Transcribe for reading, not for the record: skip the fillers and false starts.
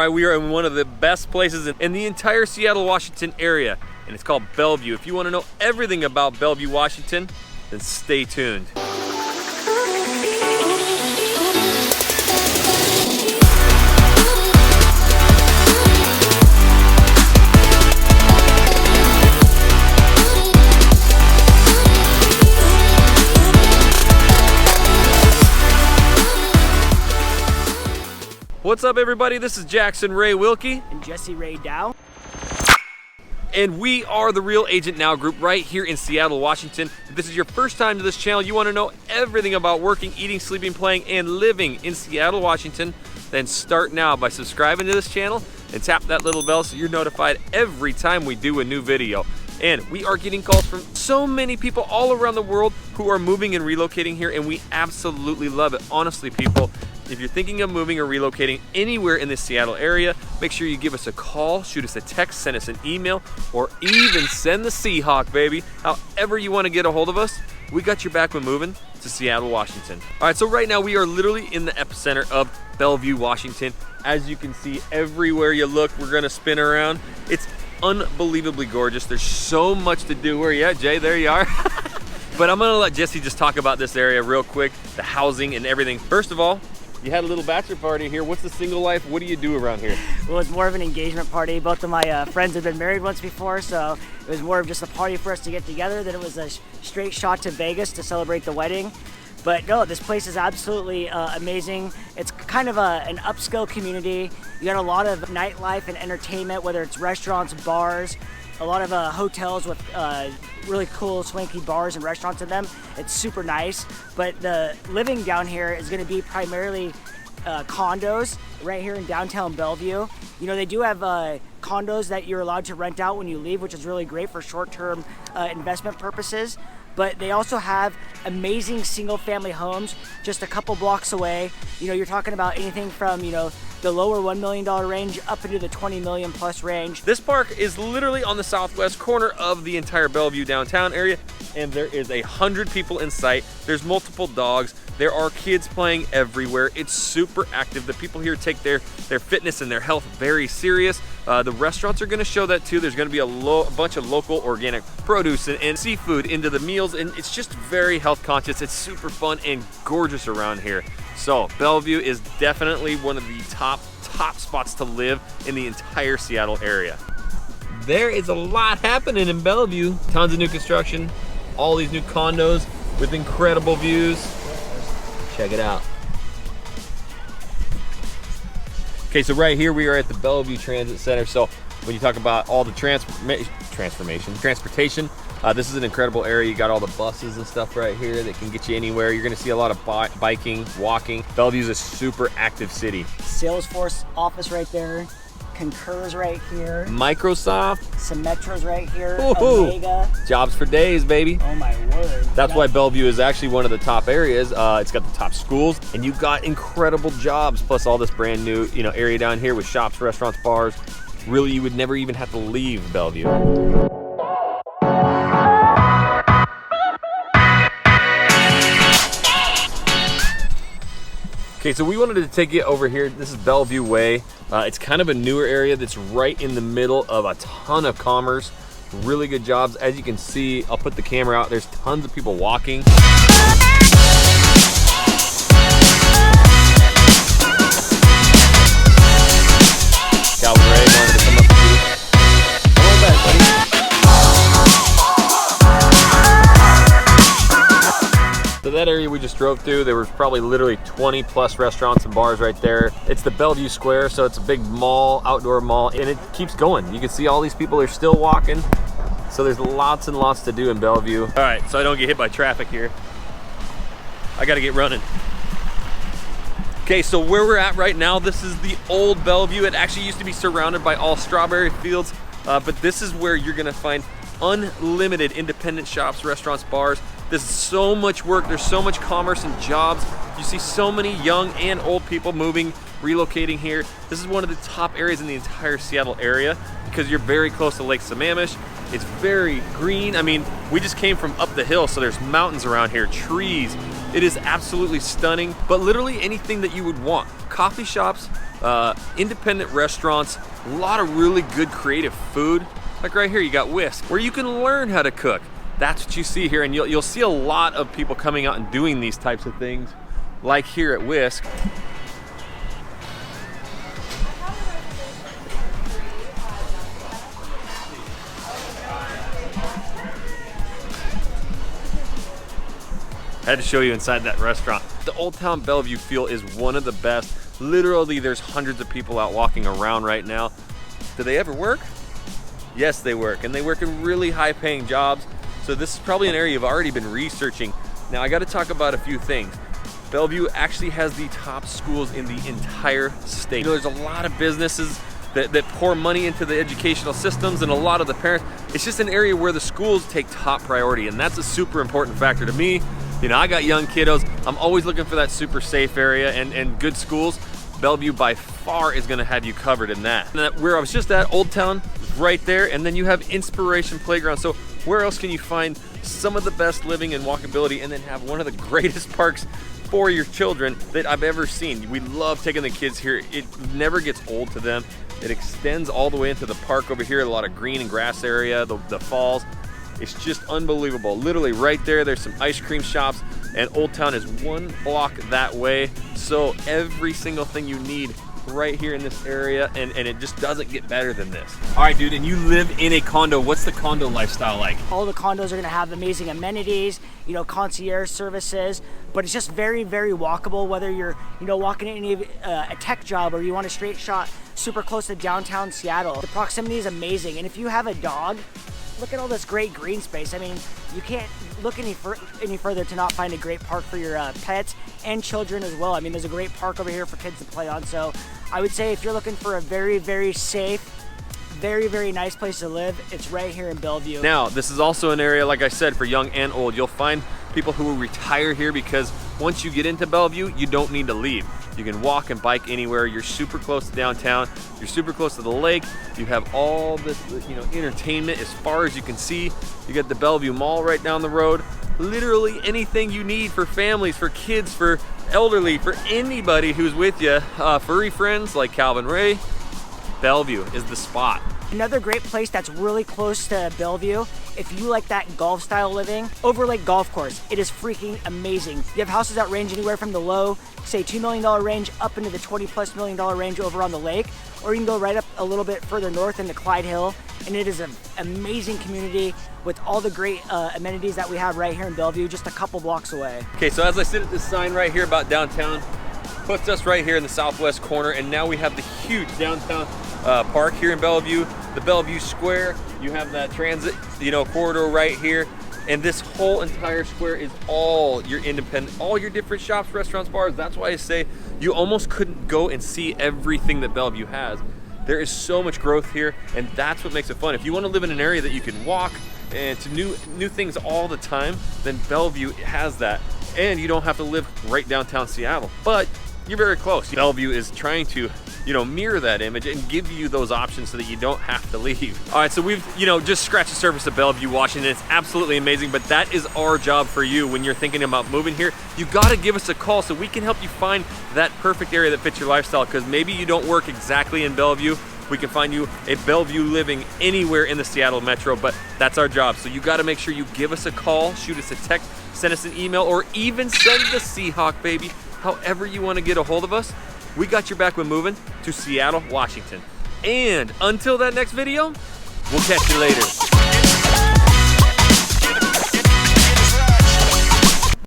why we are in one of the best places in the entire Seattle, Washington area, and it's called Bellevue. If you want to know everything about Bellevue, Washington, then stay tuned. What's up, everybody? This is Jackson Ray Wilkey and Jesse Ray Dow, and we are the Real Agent Now group right here in Seattle, Washington. If this is your first time to this channel, you want to know everything about working, eating, sleeping, playing, and living in Seattle, Washington, then start now by subscribing to this channel and tap that little bell so you're notified every time we do a new video. And we are getting calls from so many people all around the world who are moving and relocating here, and we absolutely love it. Honestly, people, if you're thinking of moving or relocating anywhere in the Seattle area, make sure you give us a call, shoot us a text, send us an email, or even send the Seahawk, baby. However you want to get a hold of us, we got your back when moving to Seattle, Washington. All right, so right now we are literally in the epicenter of Bellevue, Washington. As you can see, everywhere you look, we're gonna spin around. It's unbelievably gorgeous. There's so much to do. Where you at, Jay? There you are. But I'm gonna let Jesse just talk about this area real quick, the housing and everything. First of all, you had a little bachelor party here. What's the single life? What do you do around here? Well, it's more of an engagement party. Both of my friends have been married once before, so it was more of just a party for us to get together than it was a straight shot to Vegas to celebrate the wedding. But no, this place is absolutely amazing. It's kind of an upscale community. You got a lot of nightlife and entertainment, whether it's restaurants, bars, a lot of hotels with really cool swanky bars and restaurants in them. It's super nice, but the living down here is going to be primarily condos right here in downtown Bellevue. You know, they do have condos that you're allowed to rent out when you leave, which is really great for short-term investment purposes. But they also have amazing single-family homes just a couple blocks away. You know, you're talking about anything from, you know, the lower $1 million range up into the 20 million plus range. This park is literally on the southwest corner of the entire Bellevue downtown area, and there is 100 people in sight. There's multiple dogs. There are kids playing everywhere. It's super active. The people here take their fitness and their health very serious. The restaurants are gonna show that too. There's gonna be a bunch of local organic produce and seafood into the meals, and it's just very health conscious. It's super fun and gorgeous around here. So Bellevue is definitely one of the top spots to live in the entire Seattle area. There is a lot happening in Bellevue. Tons of new construction, all these new condos with incredible views. Check it out. Okay, so right here we are at the Bellevue Transit Center. So when you talk about all the transportation, this is an incredible area. You got all the buses and stuff right here that can get you anywhere. You're gonna see a lot of biking, walking. Bellevue's a super active city. Salesforce office right there. Concur's right here. Microsoft. Symetra's right here. Ooh. Omega. Jobs for days, baby. Oh my word. That's why Bellevue is actually one of the top areas. It's got the top schools, and you've got incredible jobs, plus all this brand new, you know, area down here with shops, restaurants, bars. Really, you would never even have to leave Bellevue. Okay, so we wanted to take you over here. This is Bellevue Way. It's kind of a newer area that's right in the middle of a ton of commerce. Really good jobs. As you can see, I'll put the camera out. There's tons of people walking. Calvin Ray wanted to come up to you. Come on back, buddy. So that area we just drove through, there was probably literally 20 plus restaurants and bars right there. It's the Bellevue Square, so it's a big mall, outdoor mall, and it keeps going. You can see all these people are still walking. So there's lots and lots to do in Bellevue. All right, so I don't get hit by traffic here. I gotta get running. Okay, so where we're at right now, this is the old Bellevue. It actually used to be surrounded by all strawberry fields, but this is where you're gonna find unlimited independent shops, restaurants, bars. There's so much work, there's so much commerce and jobs. You see so many young and old people moving, relocating here. This is one of the top areas in the entire Seattle area because you're very close to Lake Sammamish. It's very green. I mean, we just came from up the hill, so there's mountains around here, trees. It is absolutely stunning, but literally anything that you would want. Coffee shops, independent restaurants, a lot of really good creative food. Like right here, you got Whisk, where you can learn how to cook. That's what you see here, and you'll see a lot of people coming out and doing these types of things, like here at Whisk. I had to show you inside that restaurant. The Old Town Bellevue feel is one of the best. Literally, there's hundreds of people out walking around right now. Do they ever work? Yes, they work, and they work in really high-paying jobs. So this is probably an area you've already been researching. Now, I got to talk about a few things. Bellevue actually has the top schools in the entire state. There's a lot of businesses that pour money into the educational systems, and a lot of the parents. It's just an area where the schools take top priority, and that's a super important factor to me. You know, I got young kiddos. I'm always looking for that super safe area and good schools. Bellevue by far is gonna have you covered in that. And where I was just at, Old Town, right there, and then you have Inspiration Playground. So where else can you find some of the best living and walkability and then have one of the greatest parks for your children that I've ever seen? We love taking the kids here. It never gets old to them. It extends all the way into the park over here, a lot of green and grass area, the falls. It's just unbelievable. Literally right there, there's some ice cream shops, and Old Town is one block that way. So every single thing you need right here in this area, and it just doesn't get better than this. All right, dude, and you live in a condo. What's the condo lifestyle like? All the condos are gonna have amazing amenities, you know, concierge services, but it's just very, very walkable, whether you're, you know, walking in a tech job or you want a straight shot super close to downtown Seattle. The proximity is amazing, and if you have a dog, look at all this great green space. I mean, you can't look any further to not find a great park for your pets and children as well. I mean, there's a great park over here for kids to play on. So I would say if you're looking for a very, very safe, very, very nice place to live, it's right here in Bellevue. Now, this is also an area, like I said, for young and old. You'll find people who will retire here because once you get into Bellevue, you don't need to leave. You can walk and bike anywhere. You're super close to downtown. You're super close to the lake. You have all this, you know, entertainment as far as you can see. You got the Bellevue Mall right down the road. Literally anything you need for families, for kids, for elderly, for anybody who's with you. Furry friends like Calvin Ray, Bellevue is the spot. Another great place that's really close to Bellevue, if you like that golf style living, Overlake Golf Course. It is freaking amazing. You have houses that range anywhere from the low, say $2 million range up into the $20+ million range over on the lake, or you can go right up a little bit further north into Clyde Hill, and it is an amazing community with all the great amenities that we have right here in Bellevue, just a couple blocks away. Okay, so as I sit at this sign right here about downtown, puts us right here in the southwest corner, and now we have the huge downtown park here in Bellevue, the Bellevue Square. You have that transit, you know, corridor right here, and this whole entire square is all your independent, all your different shops, restaurants, bars. That's why I say you almost couldn't go and see everything that Bellevue has. There is so much growth here, and that's what makes it fun. If you want to live in an area that you can walk and to new things all the time, then Bellevue has that, and you don't have to live right downtown Seattle, but you're very close. Bellevue is trying to, you know, mirror that image and give you those options so that you don't have to leave. All right, so we've, you know, just scratched the surface of Bellevue, Washington. It's absolutely amazing, but that is our job for you when you're thinking about moving here. You gotta give us a call so we can help you find that perfect area that fits your lifestyle, because maybe you don't work exactly in Bellevue. We can find you a Bellevue living anywhere in the Seattle metro, but that's our job. So you gotta make sure you give us a call, shoot us a text, send us an email, or even send the Seahawk, baby. However you want to get a hold of us, we got your back when moving to Seattle, Washington. And until that next video, we'll catch you later.